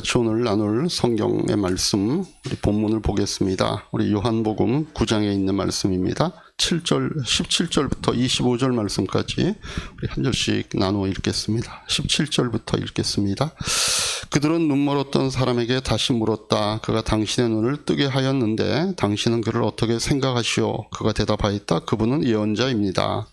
같이 오늘 나눌 성경의 말씀, 우리 본문을 보겠습니다. 우리 요한복음 9장에 있는 말씀입니다. 17절부터 25절 말씀까지 우리 한 절씩 나누어 읽겠습니다. 17절부터 읽겠습니다. 그들은 눈 멀었던 사람에게 다시 물었다. 그가 당신의 눈을 뜨게 하였는데 당신은 그를 어떻게 생각하시오? 그가 대답하였다. 그분은 예언자입니다.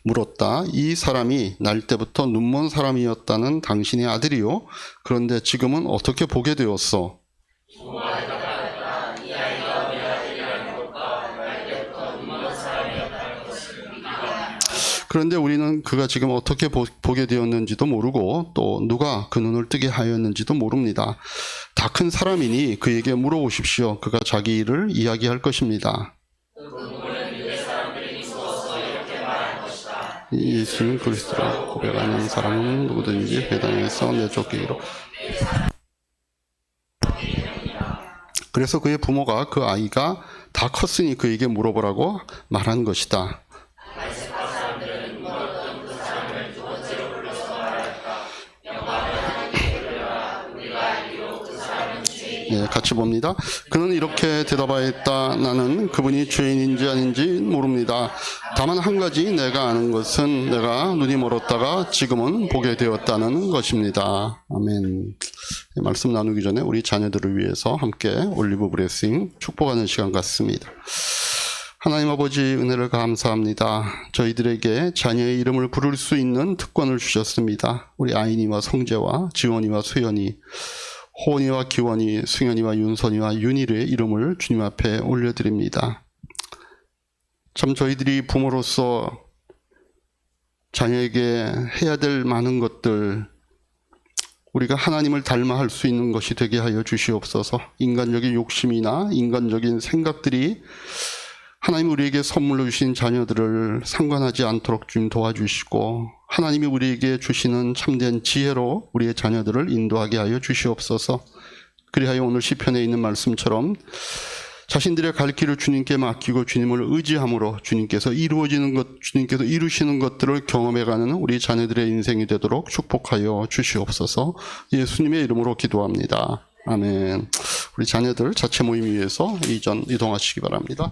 물었다. 이 사람이 날 때부터 눈먼 사람이었다는 당신의 아들이요? 그런데 지금은 어떻게 보게 되었어? 그런데 우리는 그가 지금 어떻게 보게 되었는지도 모르고 또 누가 그 눈을 뜨게 하였는지도 모릅니다. 다 큰 사람이니 그에게 물어보십시오. 그가 자기 일을 이야기할 것입니다. 예수는 그리스도라 고백하는 사람은 누구든지 회당에서 내쫓기로. 그래서 그의 부모가 그 아이가 다 컸으니 그에게 물어보라고 말한 것이다. 네, 같이 봅니다. 그는 이렇게 대답하였다. 나는 그분이 죄인인지 아닌지 모릅니다. 다만 한 가지 내가 아는 것은 내가 눈이 멀었다가 지금은 보게 되었다는 것입니다. 아멘. 말씀 나누기 전에 우리 자녀들을 위해서 함께 올리브 브레싱 축복하는 시간 같습니다. 하나님 아버지 은혜를 감사합니다. 저희들에게 자녀의 이름을 부를 수 있는 특권을 주셨습니다. 우리 아인이와 성재와 지원이와 수연이, 호은이와 기원이, 승현이와 윤선이와 윤희의 이름을 주님 앞에 올려드립니다. 참 저희들이 부모로서 자녀에게 해야 될 많은 것들, 우리가 하나님을 닮아 할 수 있는 것이 되게 하여 주시옵소서. 인간적인 욕심이나 인간적인 생각들이 하나님 우리에게 선물로 주신 자녀들을 상관하지 않도록 좀 도와주시고, 하나님이 우리에게 주시는 참된 지혜로 우리의 자녀들을 인도하게 하여 주시옵소서. 그리하여 오늘 시편에 있는 말씀처럼 자신들의 갈 길을 주님께 맡기고 주님을 의지함으로 주님께서 이루시는 것들을 경험해가는 우리 자녀들의 인생이 되도록 축복하여 주시옵소서. 예수님의 이름으로 기도합니다. 아멘. 우리 자녀들 자체 모임 위해서 이동하시기 바랍니다.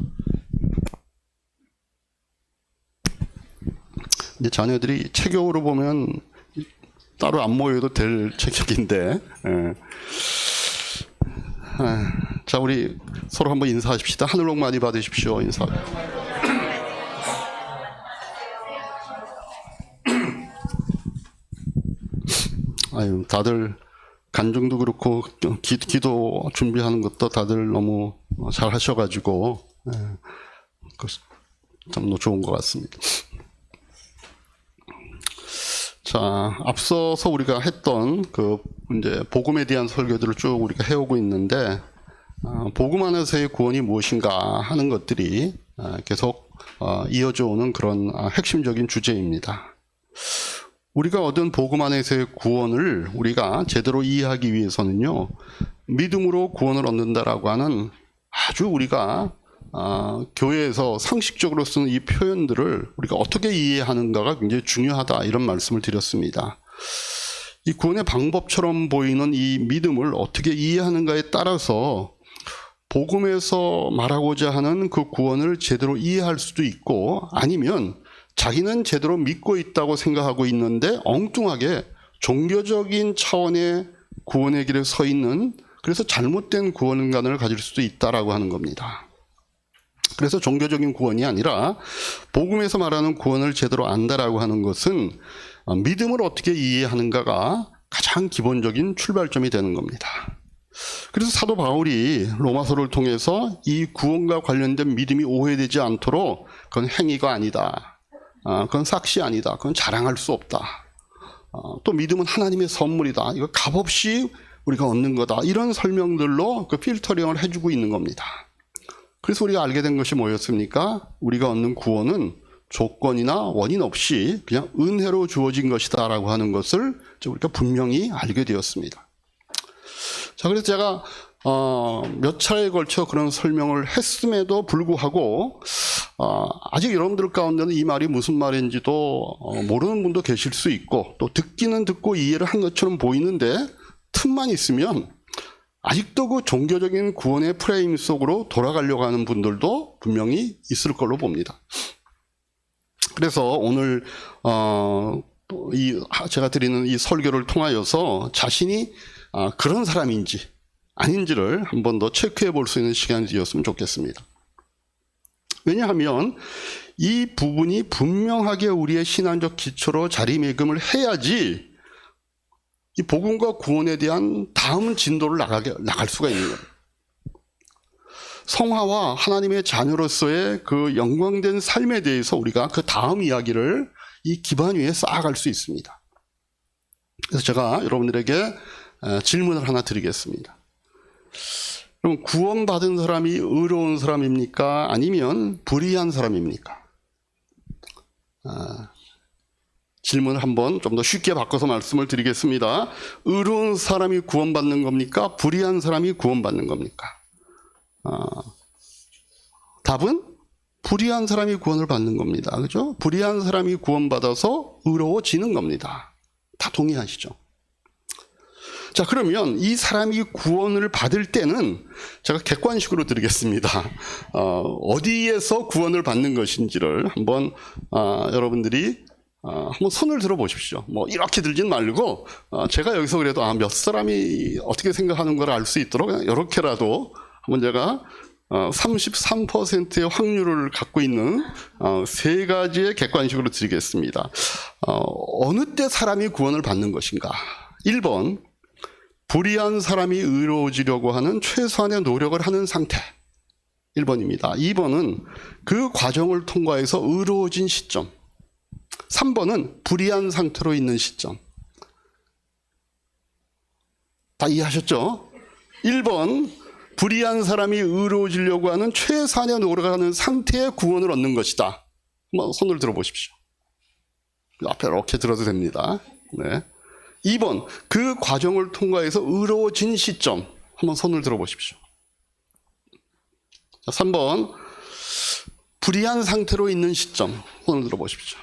이제 자녀들이 체격으로 보면 따로 안 모여도 될 체격인데, 자, 우리 서로 한번 인사하십시다. 하늘 복 많이 받으십시오. 인사. 아유, 다들 간증도 그렇고 기도 준비하는 것도 다들 너무 잘 하셔가지고 참 좋은 것 같습니다. 자, 앞서서 우리가 했던 이제 복음에 대한 설교들을 쭉 우리가 해오고 있는데, 복음 안에서의 구원이 무엇인가 하는 것들이 계속 이어져 오는 그런 핵심적인 주제입니다. 우리가 얻은 복음 안에서의 구원을 우리가 제대로 이해하기 위해서는요, 믿음으로 구원을 얻는다라고 하는 아주 우리가 교회에서 상식적으로 쓰는 이 표현들을 우리가 어떻게 이해하는가가 굉장히 중요하다, 이런 말씀을 드렸습니다. 이 구원의 방법처럼 보이는 이 믿음을 어떻게 이해하는가에 따라서 복음에서 말하고자 하는 그 구원을 제대로 이해할 수도 있고, 아니면 자기는 제대로 믿고 있다고 생각하고 있는데 엉뚱하게 종교적인 차원의 구원의 길에 서 있는, 그래서 잘못된 구원관을 가질 수도 있다라고 하는 겁니다. 그래서 종교적인 구원이 아니라 복음에서 말하는 구원을 제대로 안다라고 하는 것은 믿음을 어떻게 이해하는가가 가장 기본적인 출발점이 되는 겁니다. 그래서 사도 바울이 로마서를 통해서 이 구원과 관련된 믿음이 오해되지 않도록 그건 행위가 아니다, 그건 삭시 아니다, 그건 자랑할 수 없다, 또 믿음은 하나님의 선물이다, 이거 값없이 우리가 얻는 거다, 이런 설명들로 그 필터링을 해주고 있는 겁니다. 그래서 우리가 알게 된 것이 뭐였습니까? 우리가 얻는 구원은 조건이나 원인 없이 그냥 은혜로 주어진 것이다 라고 하는 것을 우리가 분명히 알게 되었습니다. 자, 그래서 제가 몇 차례에 걸쳐 그런 설명을 했음에도 불구하고 아직 여러분들 가운데는 이 말이 무슨 말인지도 모르는 분도 계실 수 있고 또 듣기는 듣고 이해를 한 것처럼 보이는데 틈만 있으면 아직도 그 종교적인 구원의 프레임 속으로 돌아가려고 하는 분들도 분명히 있을 걸로 봅니다. 그래서 오늘 제가 드리는 이 설교를 통하여서 자신이 그런 사람인지 아닌지를 한 번 더 체크해 볼 수 있는 시간이 되었으면 좋겠습니다. 왜냐하면 이 부분이 분명하게 우리의 신앙적 기초로 자리매김을 해야지 이 복음과 구원에 대한 다음 진도를 나갈 수가 있는 거예요. 성화와 하나님의 자녀로서의 그 영광된 삶에 대해서 우리가 그 다음 이야기를 이 기반 위에 쌓아갈 수 있습니다. 그래서 제가 여러분들에게 질문을 하나 드리겠습니다. 그럼 구원받은 사람이 의로운 사람입니까? 아니면 불의한 사람입니까? 질문을 한번 좀 더 쉽게 바꿔서 말씀을 드리겠습니다. 의로운 사람이 구원받는 겁니까? 불의한 사람이 구원받는 겁니까? 답은 불의한 사람이 구원을 받는 겁니다. 그죠? 불의한 사람이 구원받아서 의로워지는 겁니다. 다 동의하시죠? 자, 그러면 이 사람이 구원을 받을 때는 제가 객관식으로 드리겠습니다. 어디에서 구원을 받는 것인지를 한번 여러분들이 한번 손을 들어 보십시오. 뭐 이렇게 들진 말고 제가 여기서 그래도 몇 사람이 어떻게 생각하는 걸 알 수 있도록 그냥 이렇게라도 한번 제가 33%의 확률을 갖고 있는 세 가지의 객관식으로 드리겠습니다. 어느 때 사람이 구원을 받는 것인가? 1번, 불의한 사람이 의로워지려고 하는 최소한의 노력을 하는 상태. 1번입니다. 2번은 그 과정을 통과해서 의로워진 시점. 3번은 불의한 상태로 있는 시점. 다 이해하셨죠? 1번, 불의한 사람이 의로워지려고 하는 최소한의 노력하는 상태의 구원을 얻는 것이다. 한번 손을 들어보십시오. 앞에 이렇게 들어도 됩니다. 네. 2번, 그 과정을 통과해서 의로워진 시점. 한번 손을 들어보십시오. 3번, 불의한 상태로 있는 시점. 손을 들어보십시오.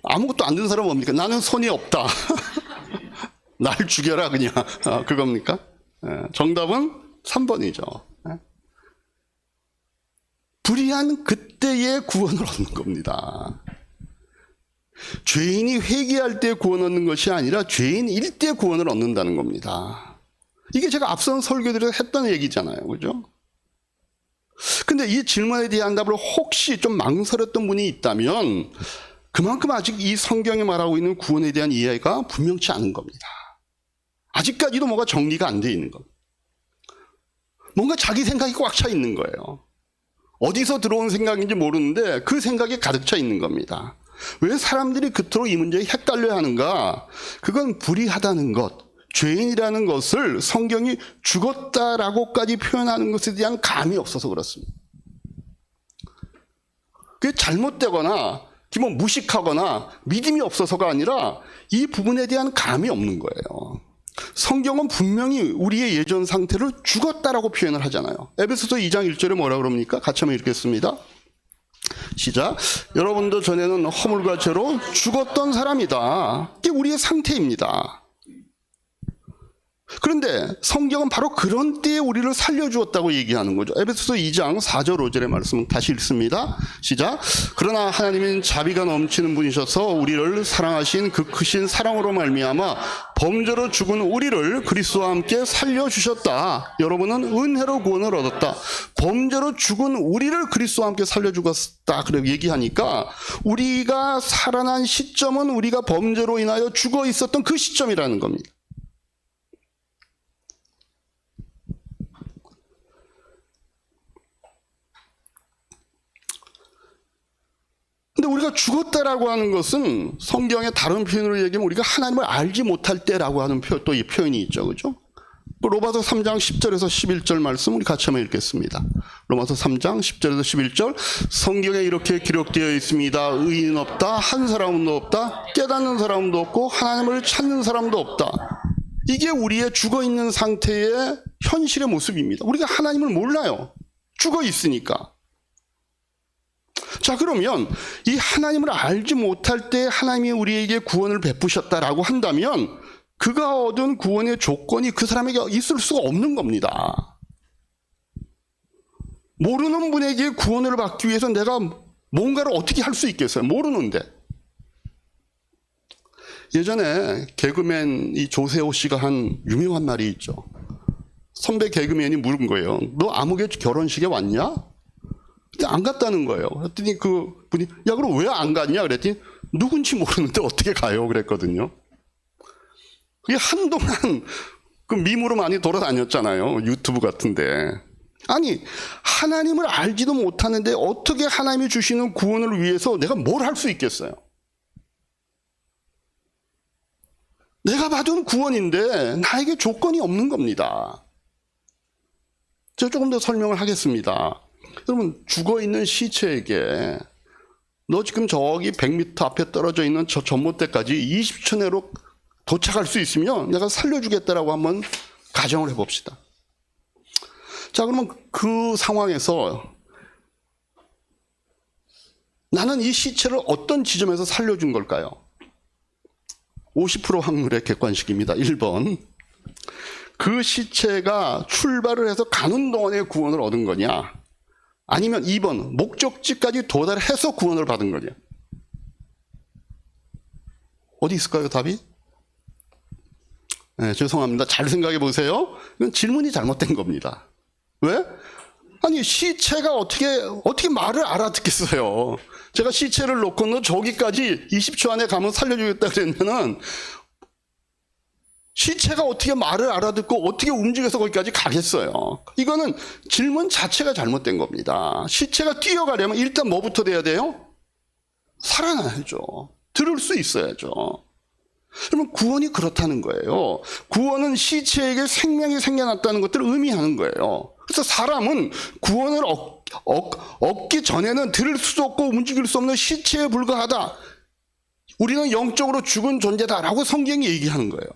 아무것도 안 든 사람은 뭡니까? 나는 손이 없다. 날 죽여라 그냥. 그겁니까? 정답은 3번이죠. 불의한 그때의 구원을 얻는 겁니다. 죄인이 회개할 때 구원 얻는 것이 아니라 죄인일 때 구원을 얻는다는 겁니다. 이게 제가 앞선 설교들에서 했던 얘기잖아요. 그죠? 근데 이 질문에 대한 답을 혹시 좀 망설였던 분이 있다면 그만큼 아직 이 성경이 말하고 있는 구원에 대한 이해가 분명치 않은 겁니다. 아직까지도 뭐가 정리가 안 돼 있는 겁니다. 뭔가 자기 생각이 꽉 차 있는 거예요. 어디서 들어온 생각인지 모르는데 그 생각이 가득 차 있는 겁니다. 왜 사람들이 그토록 이 문제에 헷갈려 하는가? 그건 불의하다는 것, 죄인이라는 것을 성경이 죽었다라고까지 표현하는 것에 대한 감이 없어서 그렇습니다. 그게 잘못되거나 뭐 무식하거나 믿음이 없어서가 아니라 이 부분에 대한 감이 없는 거예요. 성경은 분명히 우리의 예전 상태를 죽었다라고 표현을 하잖아요. 에베소서 2장 1절에 뭐라 그럽니까? 같이 한번 읽겠습니다. 시작. 여러분도 전에는 허물과 죄로 죽었던 사람이다. 이게 우리의 상태입니다. 그런데 성경은 바로 그런 때에 우리를 살려주었다고 얘기하는 거죠. 에베소서 2장 4절 5절의 말씀 다시 읽습니다. 시작. 그러나 하나님은 자비가 넘치는 분이셔서 우리를 사랑하신 그 크신 사랑으로 말미암아 범죄로 죽은 우리를 그리스도와 함께 살려주셨다. 여러분은 은혜로 구원을 얻었다. 범죄로 죽은 우리를 그리스도와 함께 살려주었다. 그렇게 얘기하니까 우리가 살아난 시점은 우리가 범죄로 인하여 죽어 있었던 그 시점이라는 겁니다. 근데 우리가 죽었다라고 하는 것은 성경의 다른 표현으로 얘기하면 우리가 하나님을 알지 못할 때라고 하는 또 이 표현이 있죠. 그죠? 로마서 3장 10절에서 11절 말씀 우리 같이 한번 읽겠습니다. 로마서 3장 10절에서 11절 성경에 이렇게 기록되어 있습니다. 의인 없다. 한 사람도 없다. 깨닫는 사람도 없고 하나님을 찾는 사람도 없다. 이게 우리의 죽어있는 상태의 현실의 모습입니다. 우리가 하나님을 몰라요. 죽어 있으니까. 자, 그러면 이 하나님을 알지 못할 때 하나님이 우리에게 구원을 베푸셨다라고 한다면 그가 얻은 구원의 조건이 그 사람에게 있을 수가 없는 겁니다. 모르는 분에게 구원을 받기 위해서 내가 뭔가를 어떻게 할 수 있겠어요? 모르는데. 예전에 개그맨 이 조세호 씨가 한 유명한 말이 있죠. 선배 개그맨이 물은 거예요. 너 아무개 결혼식에 왔냐? 근데 안 갔다는 거예요. 그랬더니 그 분이 야 그럼 왜 안 갔냐? 그랬더니 누군지 모르는데 어떻게 가요? 그랬거든요. 그게 한동안 그 밈으로 많이 돌아다녔잖아요. 유튜브 같은데. 아니 하나님을 알지도 못하는데 어떻게 하나님이 주시는 구원을 위해서 내가 뭘 할 수 있겠어요? 내가 받은 구원인데 나에게 조건이 없는 겁니다. 제가 조금 더 설명을 하겠습니다. 여러분 죽어있는 시체에게 너 지금 저기 100m 앞에 떨어져 있는 저 전봇대까지 20초 내로 도착할 수 있으면 내가 살려주겠다라고 한번 가정을 해봅시다. 자, 그러면 그 상황에서 나는 이 시체를 어떤 지점에서 살려준 걸까요? 50% 확률의 객관식입니다. 1번. 그 시체가 출발을 해서 가는 동안에 구원을 얻은 거냐? 아니면 2번. 목적지까지 도달해서 구원을 받은 거냐? 어디 있을까요, 답이? 네, 죄송합니다. 잘 생각해 보세요. 이건 질문이 잘못된 겁니다. 왜? 아니 시체가 어떻게 말을 알아듣겠어요. 제가 시체를 놓고 너 저기까지 20초 안에 가면 살려주겠다 그랬면은 시체가 어떻게 말을 알아듣고 어떻게 움직여서 거기까지 가겠어요. 이거는 질문 자체가 잘못된 겁니다. 시체가 뛰어가려면 일단 뭐부터 돼야 돼요? 살아나야죠. 들을 수 있어야죠. 그러면 구원이 그렇다는 거예요. 구원은 시체에게 생명이 생겨났다는 것들을 의미하는 거예요. 그래서 사람은 구원을 얻기 전에는 들을 수도 없고 움직일 수 없는 시체에 불과하다. 우리는 영적으로 죽은 존재다라고 성경이 얘기하는 거예요.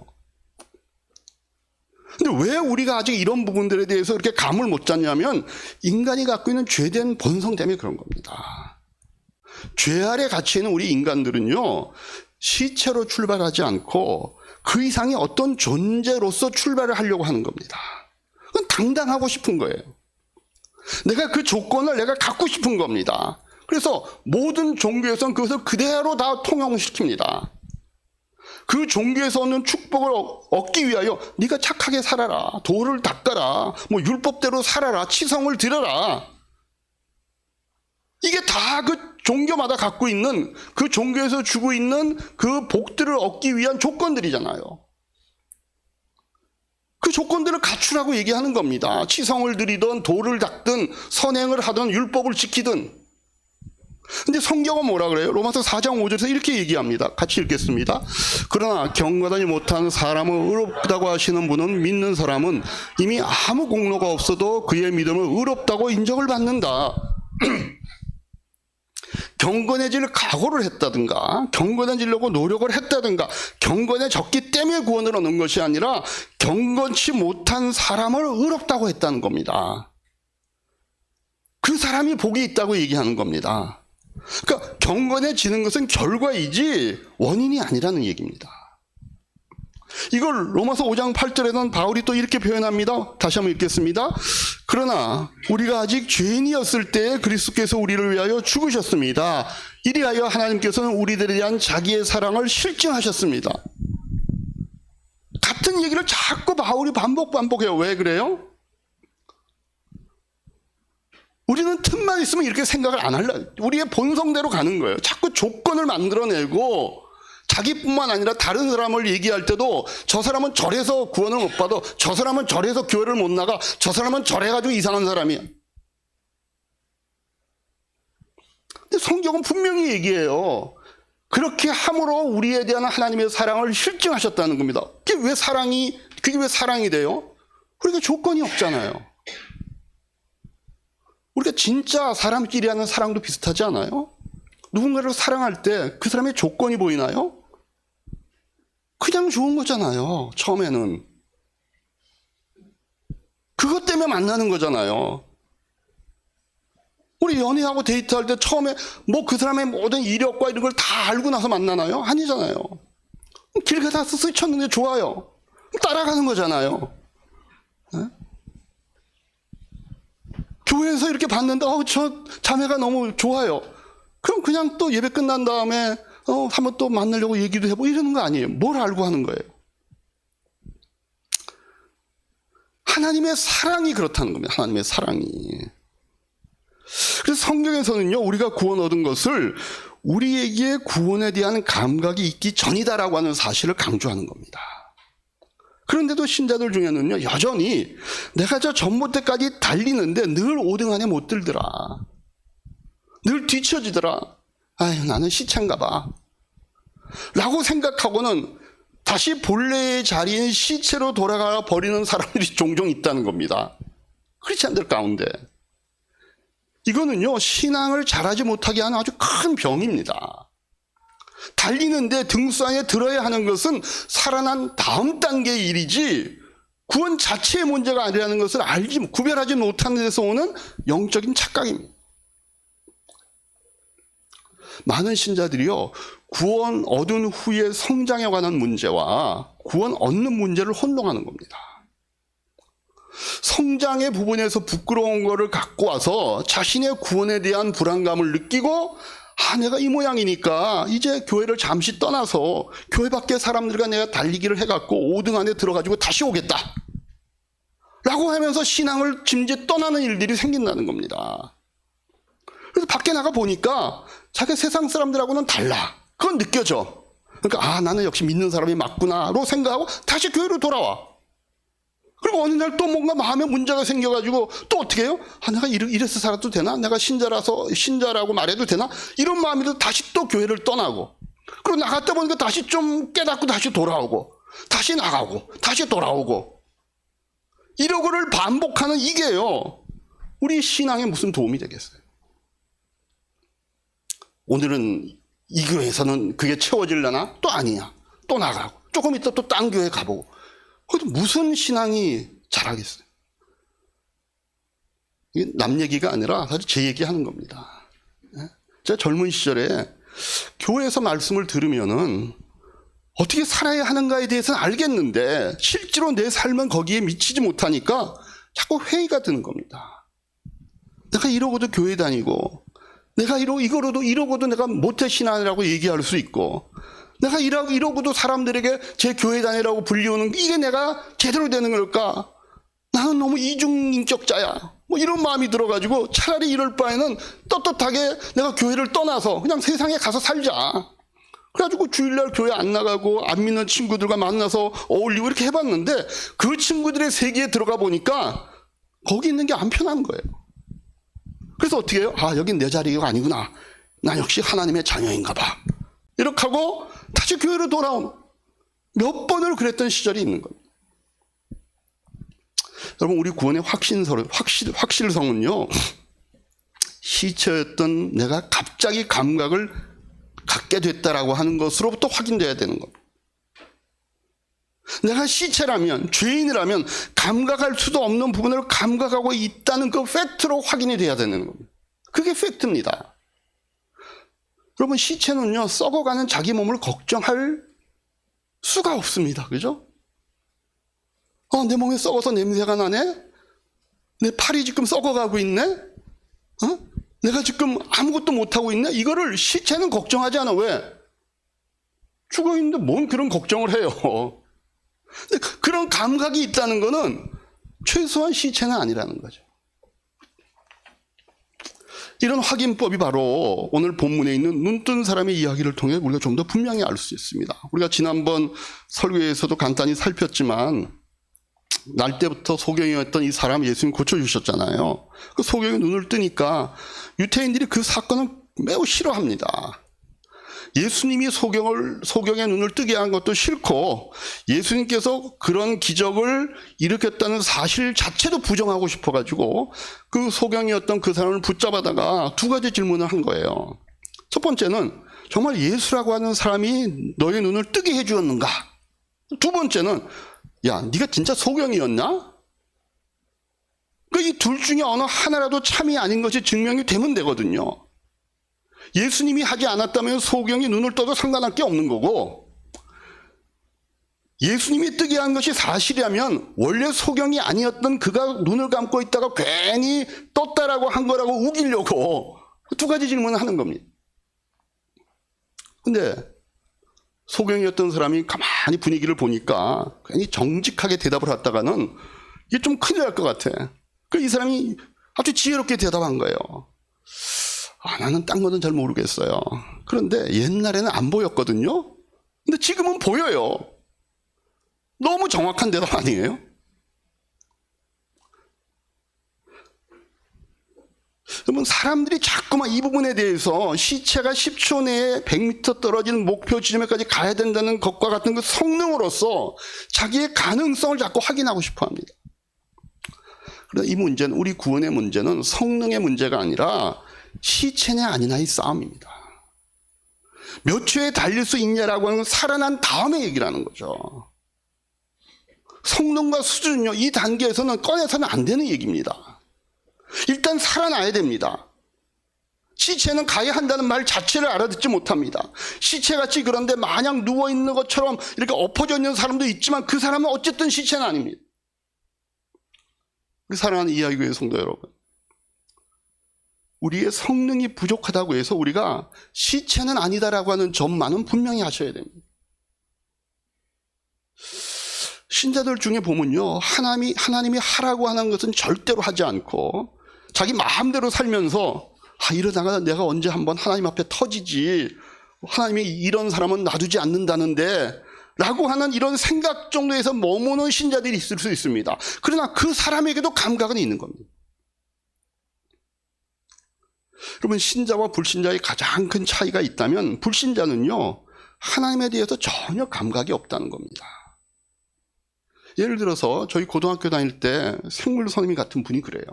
근데 왜 우리가 아직 이런 부분들에 대해서 이렇게 감을 못 잡냐면 인간이 갖고 있는 죄된 본성 때문에 그런 겁니다. 죄 아래 갇혀 있는 우리 인간들은요. 시체로 출발하지 않고 그 이상의 어떤 존재로서 출발을 하려고 하는 겁니다. 그건 당당하고 싶은 거예요. 내가 그 조건을 내가 갖고 싶은 겁니다. 그래서 모든 종교에서는 그것을 그대로 다 통용시킵니다. 그 종교에서 얻는 축복을 얻기 위하여 네가 착하게 살아라, 도를 닦아라, 뭐 율법대로 살아라, 치성을 드려라. 이게 다 그 종교마다 갖고 있는 그 종교에서 주고 있는 그 복들을 얻기 위한 조건들이잖아요. 그 조건들을 갖추라고 얘기하는 겁니다. 치성을 드리든 도를 닦든 선행을 하든 율법을 지키든. 근데 성경은 뭐라 그래요? 로마서 4장 5절에서 이렇게 얘기합니다. 같이 읽겠습니다. 그러나 경건하지 못한 사람을 의롭다고 하시는 분은 믿는 사람은 이미 아무 공로가 없어도 그의 믿음을 의롭다고 인정을 받는다. 경건해질 각오를 했다든가 경건해지려고 노력을 했다든가 경건해졌기 때문에 구원을 얻는 것이 아니라 경건치 못한 사람을 의롭다고 했다는 겁니다. 그 사람이 복이 있다고 얘기하는 겁니다. 그러니까 경건해지는 것은 결과이지 원인이 아니라는 얘기입니다. 이걸 로마서 5장 8절에는 바울이 또 이렇게 표현합니다. 다시 한번 읽겠습니다. 그러나 우리가 아직 죄인이었을 때 그리스도께서 우리를 위하여 죽으셨습니다. 이리하여 하나님께서는 우리들에 대한 자기의 사랑을 실증하셨습니다. 같은 얘기를 자꾸 바울이 반복해요. 왜 그래요? 우리는 틈만 있으면 이렇게 생각을 안 할래. 우리의 본성대로 가는 거예요. 자꾸 조건을 만들어내고 자기뿐만 아니라 다른 사람을 얘기할 때도 저 사람은 저래서 구원을 못 받아, 저 사람은 저래서 교회를 못 나가, 저 사람은 저래가지고 이상한 사람이야. 근데 성경은 분명히 얘기해요. 그렇게 함으로 우리에 대한 하나님의 사랑을 실증하셨다는 겁니다. 그게 왜 사랑이 돼요? 우리가 조건이 없잖아요. 우리가 진짜 사람끼리 하는 사랑도 비슷하지 않아요? 누군가를 사랑할 때 그 사람의 조건이 보이나요? 그냥 좋은 거잖아요. 처음에는. 그것 때문에 만나는 거잖아요. 우리 연애하고 데이트할 때 처음에 뭐 그 사람의 모든 이력과 이런 걸 다 알고 나서 만나나요? 아니잖아요. 길 가다가 스쳤는데 좋아요. 따라가는 거잖아요. 네? 교회에서 이렇게 봤는데 저 자매가 너무 좋아요. 그럼 그냥 또 예배 끝난 다음에 한번 또 만나려고 얘기도 해보고 이러는 거 아니에요. 뭘 알고 하는 거예요? 하나님의 사랑이 그렇다는 겁니다. 하나님의 사랑이. 그래서 성경에서는요, 우리가 구원 얻은 것을 우리에게 구원에 대한 감각이 있기 전이다라고 하는 사실을 강조하는 겁니다. 그런데도 신자들 중에는요, 여전히 내가 저 전봇대까지 달리는데 늘 5등 안에 못 들더라. 늘 뒤처지더라. 아유, 나는 시체인가 봐. 라고 생각하고는 다시 본래의 자리인 시체로 돌아가 버리는 사람들이 종종 있다는 겁니다. 크리스찬들 가운데. 이거는요, 신앙을 잘하지 못하게 하는 아주 큰 병입니다. 달리는데 등수 안에 들어야 하는 것은 살아난 다음 단계의 일이지 구원 자체의 문제가 아니라는 것을 구별하지 못하는 데서 오는 영적인 착각입니다. 많은 신자들이요, 구원 얻은 후의 성장에 관한 문제와 구원 얻는 문제를 혼동하는 겁니다. 성장의 부분에서 부끄러운 거를 갖고 와서 자신의 구원에 대한 불안감을 느끼고, 내가 이 모양이니까 이제 교회를 잠시 떠나서 교회 밖에 사람들과 내가 달리기를 해갖고 5등 안에 들어가지고 다시 오겠다 라고 하면서 신앙을 짐짓 떠나는 일들이 생긴다는 겁니다. 그래서 밖에 나가 보니까 자기 세상 사람들하고는 달라. 그건 느껴져. 그러니까 나는 역시 믿는 사람이 맞구나로 생각하고 다시 교회로 돌아와. 그리고 어느 날 또 뭔가 마음에 문제가 생겨가지고 또 어떻게 해요? 내가 이래서 살아도 되나? 내가 신자라고 말해도 되나? 이런 마음이 들어 다시 또 교회를 떠나고, 그리고 나갔다 보니까 다시 좀 깨닫고 다시 돌아오고, 다시 나가고, 다시 돌아오고, 이러고를 반복하는 이게요, 우리 신앙에 무슨 도움이 되겠어요? 오늘은 이 교회에서는 그게 채워지려나? 또 아니야. 또 나가고, 조금 있다 또 딴 교회 가보고. 그래도 무슨 신앙이 잘하겠어요? 이게 남 얘기가 아니라 사실 제 얘기하는 겁니다. 제가 젊은 시절에 교회에서 말씀을 들으면은 어떻게 살아야 하는가에 대해서는 알겠는데 실제로 내 삶은 거기에 미치지 못하니까 자꾸 회의가 드는 겁니다. 내가 이러고도 교회 다니고, 내가 이러고도 내가 모태신앙이라고 얘기할 수 있고, 내가 이러고도 사람들에게 제 교회 다니라고 불리우는 이게 내가 제대로 되는 걸까? 나는 너무 이중인격자야. 뭐 이런 마음이 들어가지고 차라리 이럴 바에는 떳떳하게 내가 교회를 떠나서 그냥 세상에 가서 살자. 그래가지고 주일날 교회 안 나가고 안 믿는 친구들과 만나서 어울리고 이렇게 해봤는데 그 친구들의 세계에 들어가 보니까 거기 있는 게 안 편한 거예요. 그래서 어떻게 해요? 여긴 내 자리가 아니구나. 난 역시 하나님의 자녀인가 봐. 이렇게 하고 다시 교회로 돌아온, 몇 번을 그랬던 시절이 있는 겁니다. 여러분, 우리 구원의 확실성은요, 시체였던 내가 갑자기 감각을 갖게 됐다라고 하는 것으로부터 확인돼야 되는 겁니다. 내가 시체라면, 죄인이라면 감각할 수도 없는 부분을 감각하고 있다는 그 팩트로 확인이 돼야 되는 겁니다. 그게 팩트입니다. 여러분, 시체는요, 썩어가는 자기 몸을 걱정할 수가 없습니다. 그죠? 내 몸에 썩어서 냄새가 나네? 내 팔이 지금 썩어가고 있네? 내가 지금 아무것도 못하고 있네? 이거를 시체는 걱정하지 않아. 왜? 죽어있는데 뭔 그런 걱정을 해요. 근데 그런 감각이 있다는 거는 최소한 시체는 아니라는 거죠. 이런 확인법이 바로 오늘 본문에 있는 눈뜬 사람의 이야기를 통해 우리가 좀 더 분명히 알 수 있습니다. 우리가 지난번 설교에서도 간단히 살폈지만 날 때부터 소경이었던 이 사람 예수님 고쳐주셨잖아요. 그 소경이 눈을 뜨니까 유태인들이 그 사건을 매우 싫어합니다. 예수님이 소경의 눈을 뜨게 한 것도 싫고 예수님께서 그런 기적을 일으켰다는 사실 자체도 부정하고 싶어가지고 그 소경이었던 그 사람을 붙잡아다가 두 가지 질문을 한 거예요. 첫 번째는 정말 예수라고 하는 사람이 너의 눈을 뜨게 해주었는가? 두 번째는 네가 진짜 소경이었나? 그 이 둘 중에 어느 하나라도 참이 아닌 것이 증명이 되면 되거든요. 예수님이 하지 않았다면 소경이 눈을 떠도 상관할 게 없는 거고, 예수님이 뜨게 한 것이 사실이라면 원래 소경이 아니었던 그가 눈을 감고 있다가 괜히 떴다라고 한 거라고 우기려고 두 가지 질문을 하는 겁니다. 근데 소경이었던 사람이 가만히 분위기를 보니까 괜히 정직하게 대답을 했다가는 이게 좀 큰일 날 것 같아. 이 사람이 아주 지혜롭게 대답한 거예요. 나는 딴 거는 잘 모르겠어요. 그런데 옛날에는 안 보였거든요. 근데 지금은 보여요. 너무 정확한 대답 아니에요? 여러분, 사람들이 자꾸만 이 부분에 대해서 시체가 10초 내에 100m 떨어진 목표 지점에까지 가야 된다는 것과 같은 그 성능으로서 자기의 가능성을 자꾸 확인하고 싶어 합니다. 그런데 이 문제는, 우리 구원의 문제는 성능의 문제가 아니라 시체냐 아니냐의 싸움입니다. 몇 초에 달릴 수 있냐라고 하는 건 살아난 다음에 얘기를 하는 거죠. 성능과 수준은요, 이 단계에서는 꺼내서는 안 되는 얘기입니다. 일단 살아나야 됩니다. 시체는 가야 한다는 말 자체를 알아듣지 못합니다. 시체같이 그런데 마냥 누워있는 것처럼 이렇게 엎어져 있는 사람도 있지만 그 사람은 어쨌든 시체는 아닙니다. 우리 사랑하는 이하교회 성도 여러분, 우리의 성능이 부족하다고 해서 우리가 시체는 아니다라고 하는 점만은 분명히 하셔야 됩니다. 신자들 중에 보면요, 하나님이 하라고 하는 것은 절대로 하지 않고 자기 마음대로 살면서 이러다가 내가 언제 한번 하나님 앞에 터지지, 하나님이 이런 사람은 놔두지 않는다는데 라고 하는 이런 생각 정도에서 머무는 신자들이 있을 수 있습니다. 그러나 그 사람에게도 감각은 있는 겁니다. 여러분, 신자와 불신자의 가장 큰 차이가 있다면 불신자는요, 하나님에 대해서 전혀 감각이 없다는 겁니다. 예를 들어서 저희 고등학교 다닐 때 생물 선생님 같은 분이 그래요.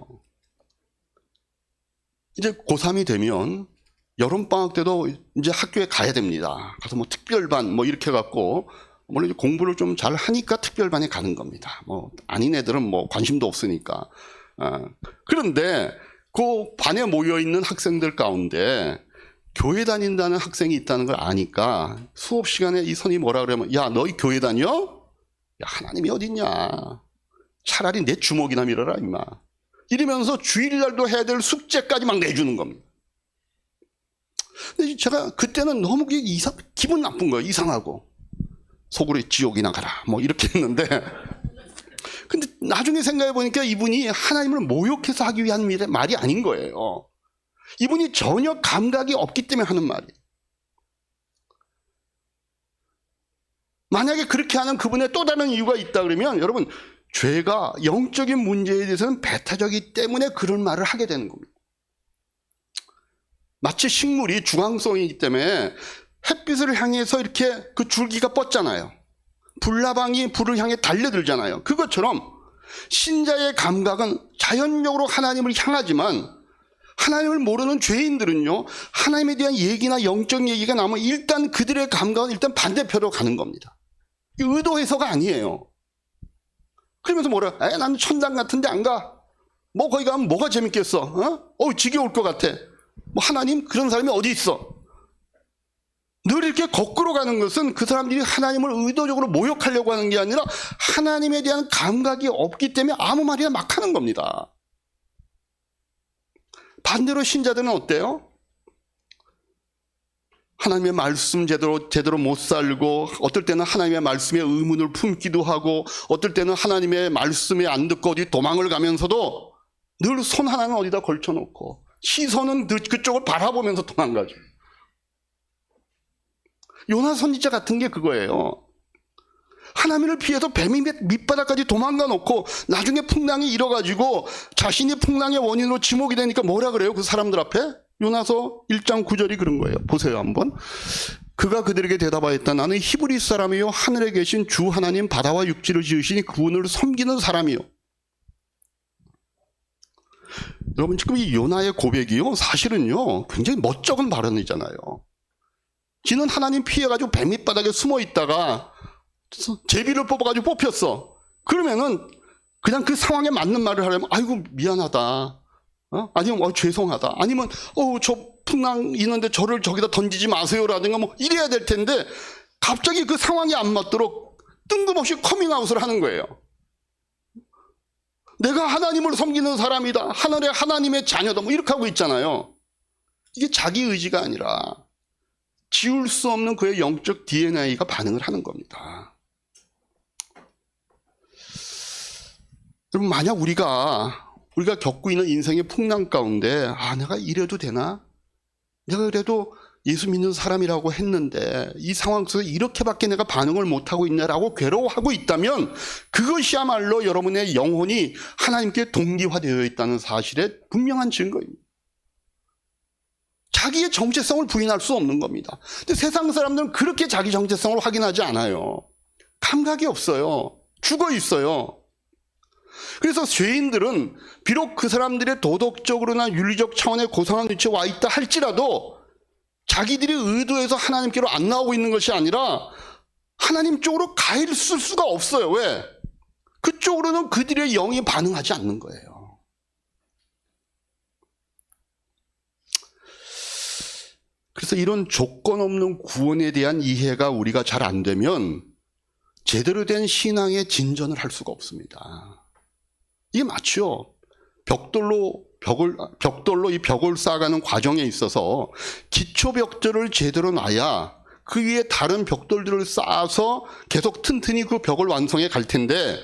이제 고3이 되면 여름방학 때도 이제 학교에 가야 됩니다. 가서 뭐 특별반 뭐 이렇게 해갖고, 물론 공부를 좀 잘 하니까 특별반에 가는 겁니다. 뭐 아닌 애들은 뭐 관심도 없으니까. 그런데 그 반에 모여있는 학생들 가운데 교회 다닌다는 학생이 있다는 걸 아니까 수업 시간에 이 선생님이 뭐라 그러면, 야, 너희 교회 다녀? 야, 하나님이 어딨냐. 차라리 내 주먹이나 밀어라 임마. 이러면서 주일날도 해야 될 숙제까지 막 내주는 겁니다. 근데 제가 그때는 너무 기분 나쁜 거예요. 이상하고. 속으로 지옥이나 가라 뭐 이렇게 했는데, 근데 나중에 생각해 보니까 이분이 하나님을 모욕해서 하기 위한 말이 아닌 거예요. 이분이 전혀 감각이 없기 때문에 하는 말이에요. 만약에 그렇게 하는 그분의 또 다른 이유가 있다 그러면, 여러분, 죄가 영적인 문제에 대해서는 배타적이기 때문에 그런 말을 하게 되는 겁니다. 마치 식물이 주광성이기 때문에 햇빛을 향해서 이렇게 그 줄기가 뻗잖아요. 불나방이 불을 향해 달려들잖아요. 그것처럼 신자의 감각은 자연적으로 하나님을 향하지만, 하나님을 모르는 죄인들은요, 하나님에 대한 얘기나 영적 얘기가 나오면 일단 그들의 감각은 일단 반대표로 가는 겁니다. 의도해서가 아니에요. 그러면서 뭐라, 나는 천당 같은데 안 가. 뭐 거기 가면 뭐가 재밌겠어? 지겨울 것 같아. 뭐 하나님 그런 사람이 어디 있어? 늘 이렇게 거꾸로 가는 것은 그 사람들이 하나님을 의도적으로 모욕하려고 하는 게 아니라 하나님에 대한 감각이 없기 때문에 아무 말이나 막 하는 겁니다. 반대로 신자들은 어때요? 하나님의 말씀 제대로 못 살고, 어떨 때는 하나님의 말씀에 의문을 품기도 하고, 어떨 때는 하나님의 말씀에 안 듣고 어디 도망을 가면서도 늘 손 하나는 어디다 걸쳐놓고 시선은 그쪽을 바라보면서 도망가죠. 요나 선지자 같은 게 그거예요. 하나님을 피해서 뱀이 밑바닥까지 도망가 놓고 나중에 풍랑이 일어가지고 자신이 풍랑의 원인으로 지목이 되니까 뭐라 그래요? 그 사람들 앞에? 요나서 1장 9절이 그런 거예요. 보세요 한번. 그가 그들에게 대답하였다. 나는 히브리 사람이요 하늘에 계신 주 하나님 바다와 육지를 지으시니 그분을 섬기는 사람이요. 여러분, 지금 이 요나의 고백이요, 사실은요 굉장히 멋쩍은 발언이잖아요. 지는 하나님 피해가지고 뱀 밑바닥에 숨어 있다가 제비를 뽑아가지고 뽑혔어. 그러면은 그냥 그 상황에 맞는 말을 하려면 아이고 미안하다, 아니면 죄송하다, 아니면 저 풍랑 있는데 저를 저기다 던지지 마세요라든가 뭐 이래야 될 텐데 갑자기 그 상황이 안 맞도록 뜬금없이 커밍아웃을 하는 거예요. 내가 하나님을 섬기는 사람이다, 하늘의 하나님의 자녀다, 뭐 이렇게 하고 있잖아요. 이게 자기 의지가 아니라 지울 수 없는 그의 영적 DNA가 반응을 하는 겁니다. 여러분, 만약 우리가 겪고 있는 인생의 풍랑 가운데 내가 이래도 되나? 내가 그래도 예수 믿는 사람이라고 했는데 이 상황 속에서 이렇게밖에 내가 반응을 못하고 있냐라고 괴로워하고 있다면 그것이야말로 여러분의 영혼이 하나님께 동기화되어 있다는 사실의 분명한 증거입니다. 자기의 정체성을 부인할 수 없는 겁니다. 근데 세상 사람들은 그렇게 자기 정체성을 확인하지 않아요. 감각이 없어요. 죽어 있어요. 그래서 죄인들은 비록 그 사람들의 도덕적으로나 윤리적 차원의 고상한 위치에 와 있다 할지라도 자기들이 의도해서 하나님께로 안 나오고 있는 것이 아니라 하나님 쪽으로 가 있을 수가 없어요. 왜? 그쪽으로는 그들의 영이 반응하지 않는 거예요. 그래서 이런 조건 없는 구원에 대한 이해가 우리가 잘 안 되면 제대로 된 신앙의 진전을 할 수가 없습니다. 이게 맞죠. 벽돌로 이 벽을 쌓아가는 과정에 있어서 기초 벽돌을 제대로 놔야 그 위에 다른 벽돌들을 쌓아서 계속 튼튼히 그 벽을 완성해 갈 텐데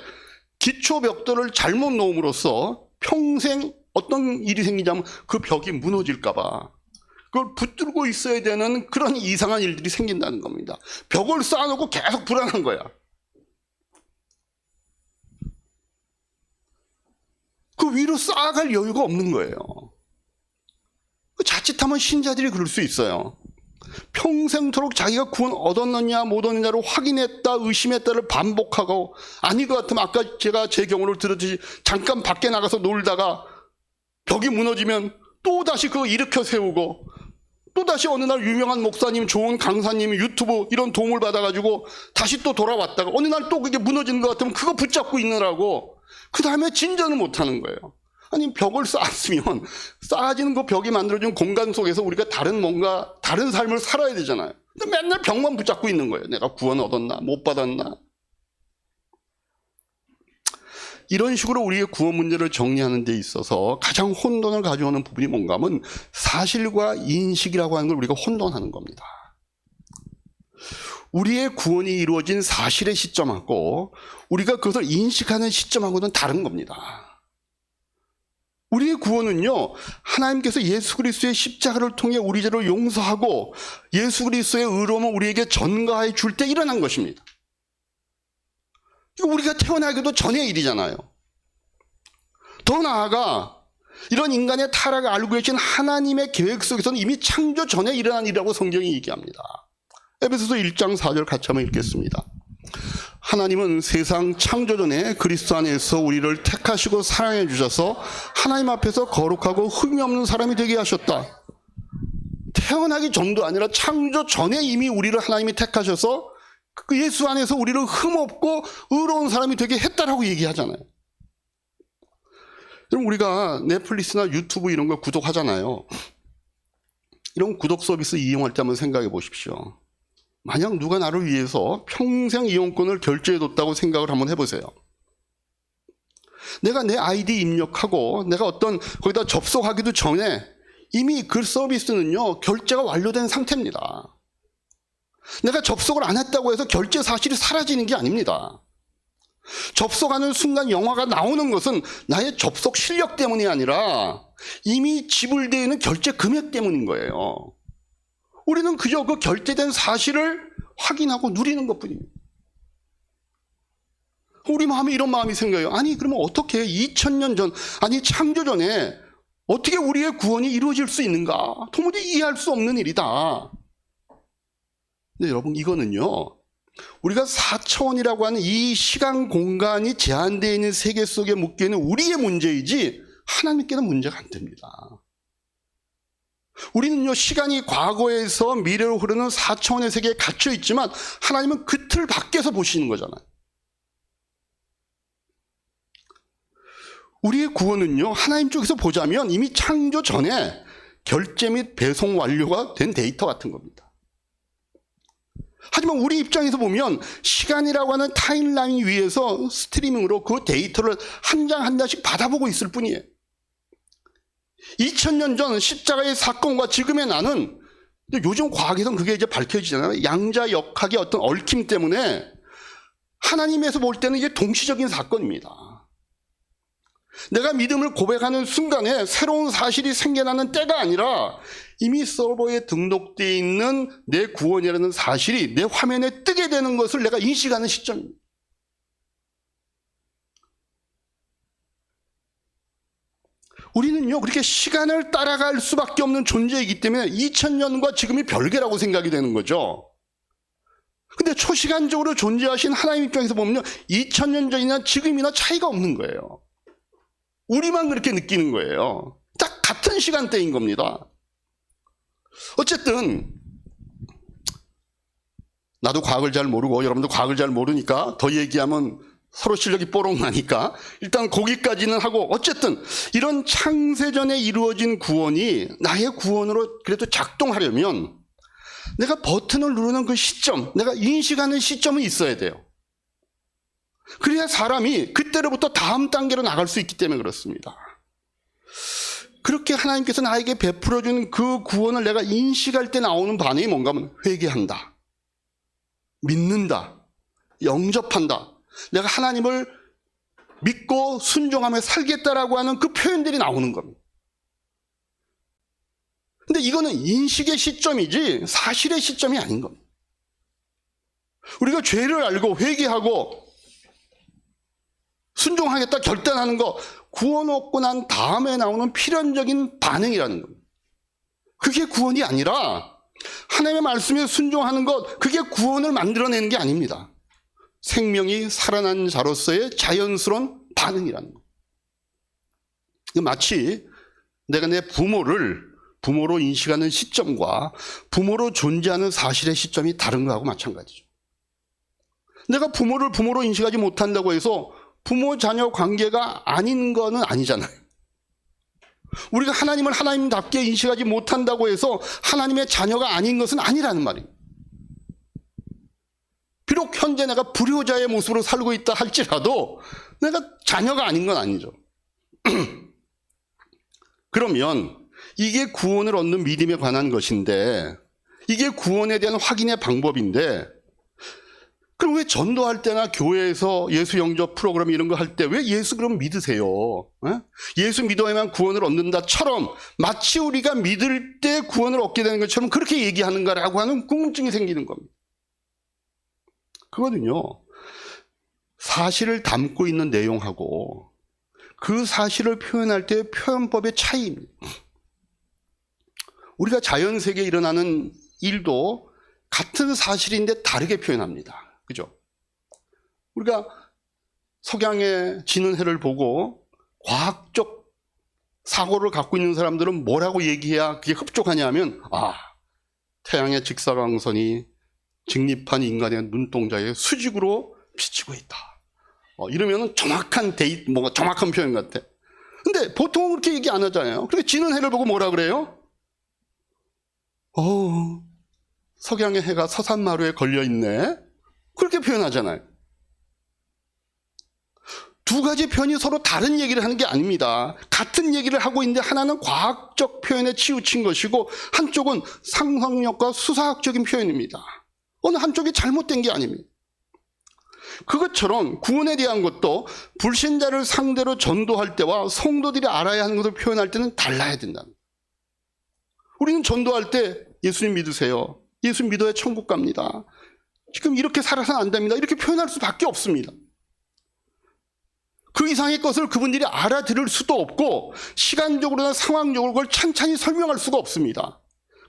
기초 벽돌을 잘못 놓음으로써 평생 어떤 일이 생기냐면 그 벽이 무너질까 봐 그걸 붙들고 있어야 되는 그런 이상한 일들이 생긴다는 겁니다. 벽을 쌓아놓고 계속 불안한 거야. 그 위로 쌓아갈 여유가 없는 거예요. 자칫하면 신자들이 그럴 수 있어요. 평생토록 자기가 구원 얻었느냐 못 얻느냐를 확인했다 의심했다를 반복하고, 아닌 것 같으면 아까 제가 제 경우를 들었듯이 잠깐 밖에 나가서 놀다가 벽이 무너지면 또다시 그거 일으켜 세우고, 또다시 어느 날 유명한 목사님, 좋은 강사님, 유튜브 이런 도움을 받아가지고 다시 또 돌아왔다가 어느 날 또 그게 무너지는 것 같으면 그거 붙잡고 있느라고 그 다음에 진전을 못하는 거예요. 아니, 벽을 쌓았으면 쌓아지는 그 벽이 만들어준 공간 속에서 우리가 다른 삶을 살아야 되잖아요. 근데 맨날 벽만 붙잡고 있는 거예요. 내가 구원 얻었나 못 받았나. 이런 식으로 우리의 구원 문제를 정리하는 데 있어서 가장 혼돈을 가져오는 부분이 뭔가 하면 사실과 인식이라고 하는 걸 우리가 혼돈하는 겁니다. 우리의 구원이 이루어진 사실의 시점하고 우리가 그것을 인식하는 시점하고는 다른 겁니다. 우리의 구원은요, 하나님께서 예수 그리스도의 십자가를 통해 우리 죄를 용서하고 예수 그리스도의 의로움을 우리에게 전가해 줄 때 일어난 것입니다. 이거 우리가 태어나기도 전의 일이잖아요. 더 나아가 이런 인간의 타락을 알고 계신 하나님의 계획 속에서는 이미 창조 전에 일어난 일이라고 성경이 얘기합니다. 에베소서 1장 4절 같이 한번 읽겠습니다. 하나님은 세상 창조 전에 그리스도 안에서 우리를 택하시고 사랑해 주셔서 하나님 앞에서 거룩하고 흠이 없는 사람이 되게 하셨다. 태어나기 전도 아니라 창조 전에 이미 우리를 하나님이 택하셔서 그 예수 안에서 우리를 흠없고 의로운 사람이 되게 했다라고 얘기하잖아요. 그럼 우리가 넷플릭스나 유튜브 이런 거 구독하잖아요. 이런 구독 서비스 이용할 때 한번 생각해 보십시오. 만약 누가 나를 위해서 평생 이용권을 결제해뒀다고 생각을 한번 해보세요. 내가 내 아이디 입력하고 내가 거기다 접속하기도 전에 이미 그 서비스는요, 결제가 완료된 상태입니다. 내가 접속을 안 했다고 해서 결제 사실이 사라지는 게 아닙니다. 접속하는 순간 영화가 나오는 것은 나의 접속 실력 때문이 아니라 이미 지불되어 있는 결제 금액 때문인 거예요. 우리는 그저 그 결제된 사실을 확인하고 누리는 것뿐입니다. 우리 마음에 이런 마음이 생겨요. 아니, 그러면 어떻게 2000년 전, 아니 창조 전에 어떻게 우리의 구원이 이루어질 수 있는가? 도무지 이해할 수 없는 일이다. 근데 여러분, 이거는요, 우리가 4차원이라고 하는 이 시간 공간이 제한되어 있는 세계 속에 묶여있는 우리의 문제이지 하나님께는 문제가 안 됩니다. 우리는요, 시간이 과거에서 미래로 흐르는 4차원의 세계에 갇혀 있지만 하나님은 그 틀 밖에서 보시는 거잖아요. 우리의 구원은요, 하나님 쪽에서 보자면 이미 창조 전에 결제 및 배송 완료가 된 데이터 같은 겁니다. 하지만 우리 입장에서 보면 시간이라고 하는 타임라인 위에서 스트리밍으로 그 데이터를 한 장 한 장씩 받아보고 있을 뿐이에요. 2000년 전 십자가의 사건과 지금의 나는, 요즘 과학에서는 그게 이제 밝혀지잖아요. 양자역학의 어떤 얽힘 때문에 하나님에서 볼 때는 이게 동시적인 사건입니다. 내가 믿음을 고백하는 순간에 새로운 사실이 생겨나는 때가 아니라 이미 서버에 등록되어 있는 내 구원이라는 사실이 내 화면에 뜨게 되는 것을 내가 인식하는 시점입니다. 우리는요, 그렇게 시간을 따라갈 수밖에 없는 존재이기 때문에 2000년과 지금이 별개라고 생각이 되는 거죠. 근데 초시간적으로 존재하신 하나님 입장에서 보면요, 2000년 전이나 지금이나 차이가 없는 거예요. 우리만 그렇게 느끼는 거예요. 딱 같은 시간대인 겁니다. 어쨌든 나도 과학을 잘 모르고 여러분도 과학을 잘 모르니까 더 얘기하면 서로 실력이 뽀록 나니까 일단 거기까지는 하고, 어쨌든 이런 창세전에 이루어진 구원이 나의 구원으로 그래도 작동하려면 내가 버튼을 누르는 그 시점, 내가 인식하는 시점은 있어야 돼요. 그래야 사람이 그때로부터 다음 단계로 나갈 수 있기 때문에 그렇습니다. 그렇게 하나님께서 나에게 베풀어준 그 구원을 내가 인식할 때 나오는 반응이 뭔가 하면 회개한다, 믿는다, 영접한다, 내가 하나님을 믿고 순종하며 살겠다라고 하는 그 표현들이 나오는 겁니다. 근데 이거는 인식의 시점이지 사실의 시점이 아닌 겁니다. 우리가 죄를 알고 회개하고 순종하겠다 결단하는 거, 구원 얻고 난 다음에 나오는 필연적인 반응이라는 겁니다. 그게 구원이 아니라 하나님의 말씀에 순종하는 것, 그게 구원을 만들어내는 게 아닙니다. 생명이 살아난 자로서의 자연스러운 반응이라는 거. 마치 내가 내 부모로 인식하는 시점과 부모로 존재하는 사실의 시점이 다른 거하고 마찬가지죠. 내가 부모를 부모로 인식하지 못한다고 해서 부모 자녀 관계가 아닌 거는 아니잖아요. 우리가 하나님을 하나님답게 인식하지 못한다고 해서 하나님의 자녀가 아닌 것은 아니라는 말입니다. 비록 현재 내가 불효자의 모습으로 살고 있다 할지라도 내가 자녀가 아닌 건 아니죠. 그러면 이게 구원을 얻는 믿음에 관한 것인데, 이게 구원에 대한 확인의 방법인데, 그럼 왜 전도할 때나 교회에서 예수 영접 프로그램 이런 거 할 때 왜 예수 그럼 믿으세요? 예수 믿어야만 구원을 얻는다처럼 마치 우리가 믿을 때 구원을 얻게 되는 것처럼 그렇게 얘기하는가라고 하는 궁금증이 생기는 겁니다. 그거는요, 사실을 담고 있는 내용하고 그 사실을 표현할 때 표현법의 차이입니다. 우리가 자연세계에 일어나는 일도 같은 사실인데 다르게 표현합니다. 그죠? 우리가 석양에 지는 해를 보고 과학적 사고를 갖고 있는 사람들은 뭐라고 얘기해야 그게 흡족하냐 하면, 태양의 직사광선이 직립한 인간의 눈동자에 수직으로 비치고 있다. 이러면 정확한 정확한 표현 같아. 근데 보통은 그렇게 얘기 안 하잖아요. 그렇게 지는 해를 보고 뭐라 그래요? 석양의 해가 서산마루에 걸려있네. 그렇게 표현하잖아요. 두 가지 표현이 서로 다른 얘기를 하는 게 아닙니다. 같은 얘기를 하고 있는데 하나는 과학적 표현에 치우친 것이고 한쪽은 상상력과 수사학적인 표현입니다. 어느 한쪽이 잘못된 게 아닙니다. 그것처럼 구원에 대한 것도 불신자를 상대로 전도할 때와 성도들이 알아야 하는 것을 표현할 때는 달라야 된다. 우리는 전도할 때 예수님 믿으세요. 예수 믿어야 천국 갑니다. 지금 이렇게 살아서는 안 됩니다. 이렇게 표현할 수밖에 없습니다. 그 이상의 것을 그분들이 알아들을 수도 없고 시간적으로나 상황적으로 그걸 찬찬히 설명할 수가 없습니다.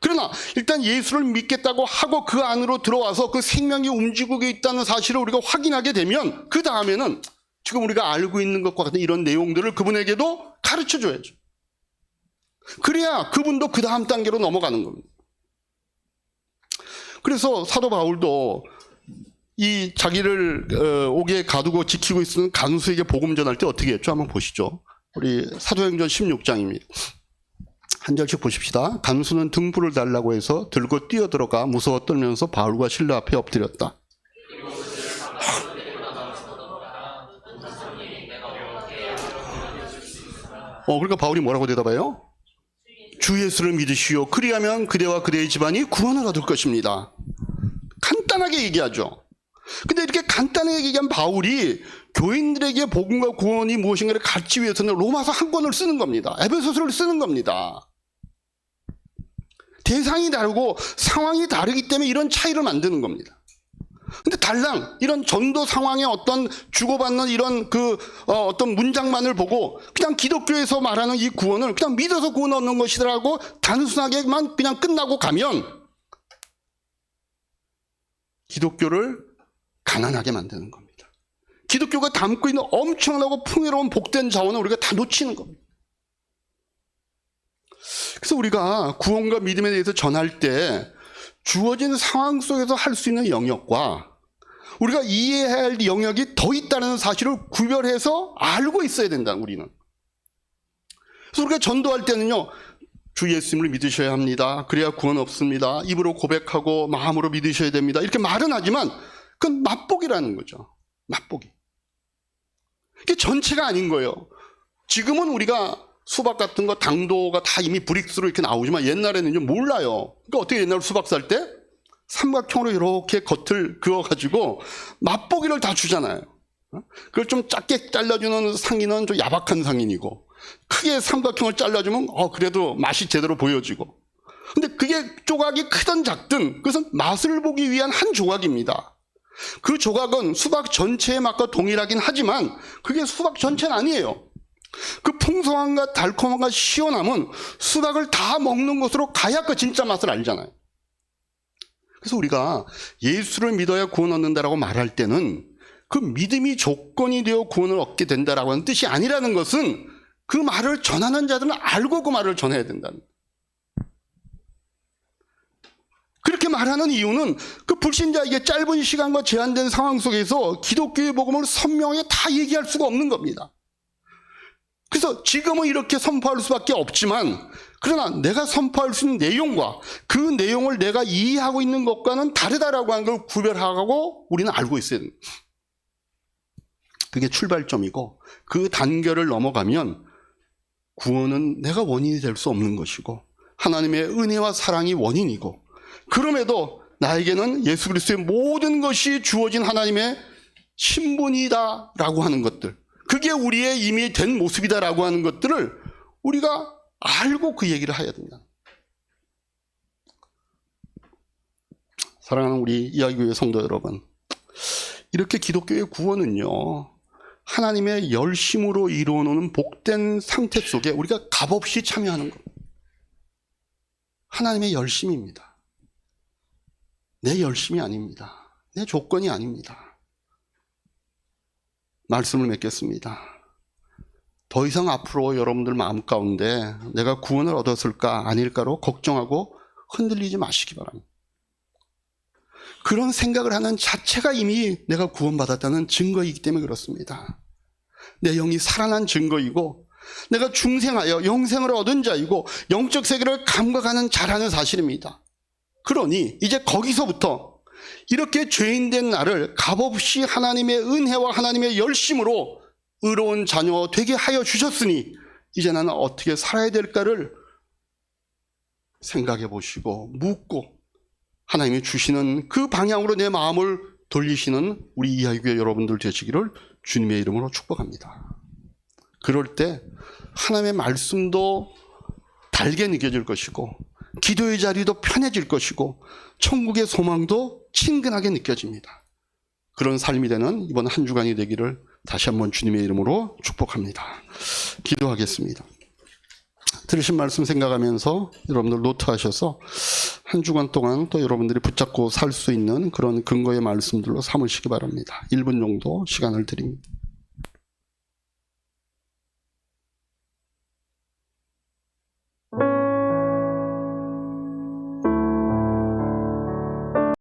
그러나 일단 예수를 믿겠다고 하고 그 안으로 들어와서 그 생명이 움직이고 있다는 사실을 우리가 확인하게 되면 그 다음에는 지금 우리가 알고 있는 것과 같은 이런 내용들을 그분에게도 가르쳐줘야죠. 그래야 그분도 그 다음 단계로 넘어가는 겁니다. 그래서 사도 바울도 이 자기를 옥에 가두고 지키고 있는 간수에게 복음 전할 때 어떻게 했죠? 한번 보시죠. 우리 사도행전 16장입니다. 한 절씩 보십시다. 간수는 등불을 달라고 해서 들고 뛰어들어가 무서워 떨면서 바울과 실라 앞에 엎드렸다. 그러니까 바울이 뭐라고 대답해요? 주 예수를 믿으시오. 그리하면 그대와 그대의 집안이 구원을 얻을 것입니다. 간단하게 얘기하죠. 근데 이렇게 간단하게 얘기한 바울이 교인들에게 복음과 구원이 무엇인가를 가르치기 위해서는 로마서 한 권을 쓰는 겁니다. 에베소서를 쓰는 겁니다. 대상이 다르고 상황이 다르기 때문에 이런 차이를 만드는 겁니다. 근데 달랑 이런 전도 상황의 어떤 주고받는 이런 어떤 문장만을 보고 그냥 기독교에서 말하는 이 구원을 그냥 믿어서 구원 얻는 것이라고 단순하게만 그냥 끝나고 가면 기독교를 가난하게 만드는 겁니다. 기독교가 담고 있는 엄청나고 풍요로운 복된 자원을 우리가 다 놓치는 겁니다. 그래서 우리가 구원과 믿음에 대해서 전할 때 주어진 상황 속에서 할 수 있는 영역과 우리가 이해해야 할 영역이 더 있다는 사실을 구별해서 알고 있어야 된다, 우리는. 그래서 우리가 전도할 때는요, 주 예수님을 믿으셔야 합니다. 그래야 구원 없습니다. 입으로 고백하고 마음으로 믿으셔야 됩니다. 이렇게 말은 하지만 그건 맛보기라는 거죠. 맛보기. 이게 전체가 아닌 거예요. 지금은 우리가 수박 같은 거 당도가 다 이미 브릭스로 이렇게 나오지만 옛날에는요 몰라요. 그러니까 어떻게 옛날 수박 살 때 삼각형으로 이렇게 겉을 그어가지고 맛보기를 다 주잖아요. 그걸 좀 작게 잘라주는 상인은 좀 야박한 상인이고 크게 삼각형을 잘라주면 그래도 맛이 제대로 보여지고. 근데 그게 조각이 크든 작든 그것은 맛을 보기 위한 한 조각입니다. 그 조각은 수박 전체의 맛과 동일하긴 하지만 그게 수박 전체는 아니에요. 그 풍성함과 달콤함과 시원함은 수박을 다 먹는 것으로 가야 그 진짜 맛을 알잖아요. 그래서 우리가 예수를 믿어야 구원 얻는다라고 말할 때는 그 믿음이 조건이 되어 구원을 얻게 된다라고 하는 뜻이 아니라는 것은 그 말을 전하는 자들은 알고 그 말을 전해야 된다는 거예요. 그렇게 말하는 이유는 그 불신자에게 짧은 시간과 제한된 상황 속에서 기독교의 복음을 선명하게 다 얘기할 수가 없는 겁니다. 그래서 지금은 이렇게 선포할 수밖에 없지만 그러나 내가 선포할 수 있는 내용과 그 내용을 내가 이해하고 있는 것과는 다르다라고 하는 걸 구별하고 우리는 알고 있어야 됩니다. 그게 출발점이고 그 단계를 넘어가면 구원은 내가 원인이 될 수 없는 것이고 하나님의 은혜와 사랑이 원인이고 그럼에도 나에게는 예수 그리스도의 모든 것이 주어진 하나님의 신분이다라고 하는 것들, 그게 우리의 이미 된 모습이다라고 하는 것들을 우리가 알고 그 얘기를 해야 된다. 사랑하는 우리 이야기교회 성도 여러분, 이렇게 기독교의 구원은요 하나님의 열심으로 이루어놓은 복된 상태 속에 우리가 값없이 참여하는 겁니다. 하나님의 열심입니다. 내 열심이 아닙니다. 내 조건이 아닙니다. 말씀을 맺겠습니다. 더 이상 앞으로 여러분들 마음 가운데 내가 구원을 얻었을까 아닐까로 걱정하고 흔들리지 마시기 바랍니다. 그런 생각을 하는 자체가 이미 내가 구원받았다는 증거이기 때문에 그렇습니다. 내 영이 살아난 증거이고 내가 중생하여 영생을 얻은 자이고 영적 세계를 감각하는 자라는 사실입니다. 그러니 이제 거기서부터 이렇게 죄인된 나를 값없이 하나님의 은혜와 하나님의 열심으로 의로운 자녀 되게 하여 주셨으니 이제 나는 어떻게 살아야 될까를 생각해 보시고 묻고 하나님이 주시는 그 방향으로 내 마음을 돌리시는 우리 이하교회 여러분들 되시기를 주님의 이름으로 축복합니다. 그럴 때 하나님의 말씀도 달게 느껴질 것이고 기도의 자리도 편해질 것이고 천국의 소망도 친근하게 느껴집니다. 그런 삶이 되는 이번 한 주간이 되기를 다시 한번 주님의 이름으로 축복합니다. 기도하겠습니다. 들으신 말씀 생각하면서 여러분들 노트하셔서 한 주간 동안 또 여러분들이 붙잡고 살 수 있는 그런 근거의 말씀들로 삼으시기 바랍니다. 1분 정도 시간을 드립니다.